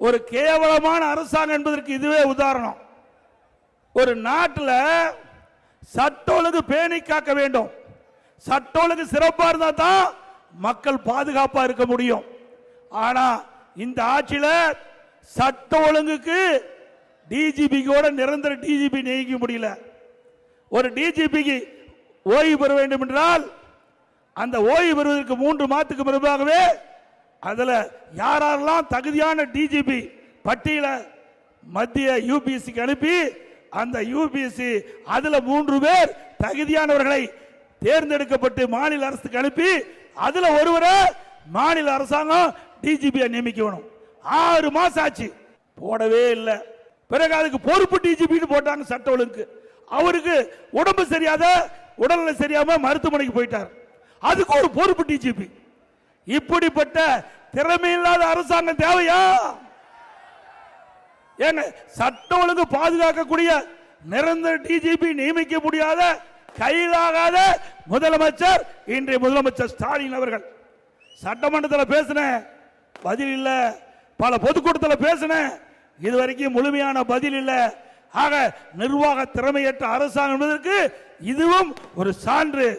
ஒரு கேவலமான அரசாங்கம் என்பதற்கு இதுவே உதாரணம். ஒரு நாட்டில் சட்ட ஒழுங்கு பேணி காக்க வேண்டும். சட்ட ஒழுங்கு சிறப்பாக இருந்தால் தான் மக்கள் பாதுகாப்பாக இருக்க முடியும். ஆனா இந்த ஆட்சியில் சட்ட ஒழுங்குக்கு டிஜிபிக்கோட நிரந்தர டிஜிபி நியமிக்க முடியல. ஒரு டிஜிபிக்கு ஓய்வு பெற வேண்டும் என்றால் அந்த ஓய்வு பெறுவதற்கு 3 மாதத்துக்கு முன்பாகவே அதில் யாரெல்லாம் தகுதியான டிஜிபி பட்டியல மத்திய யூபிஎஸ்சிக்கு அனுப்பி அந்த யூபிஎஸ்சி அதில் 3 பேர் தகுதியானவர்களை தேர்ந்தெடுக்கப்பட்டு மாநில அரசுக்கு அனுப்பி அதில் ஒருவரை மாநில அரசாங்கம் டிஜிபியை நியமிக்கணும். 6 மாசம் ஆச்சு, போடவே இல்லை. பிறகு அதுக்கு பொறுப்பு டிஜிபி போட்டாங்க சட்ட ஒழுங்கு. அவருக்கு உடம்பு சரியாத உடல்நிலை சரியாம மருத்துவமனைக்கு போயிட்டார். அதுக்கு ஒரு பொறுப்பு டிஜிபி. இப்படிப்பட்ட திறமையில்லாத அரசாங்கம் தேவையா? ஏங்க சட்ட ஒழுங்கு பாதுகாக்கக்கூடிய நிரந்தர டிஜிபி நியமிக்க முடியாத கையிலாகாத முதலமைச்சர் இன்றைய முதலமைச்சர் ஸ்டாலின் அவர்கள். சட்டமன்றத்தில் பேசின பதில் இல்ல, பல பொதுக்கூட்டத்தில் பேசின இதுவரைக்கும் முழுமையான பதில் இல்ல. ஆக நிர்வாக திறமையற்ற அரசாங்கம் என்பதற்கு இதுவும் ஒரு சான்று.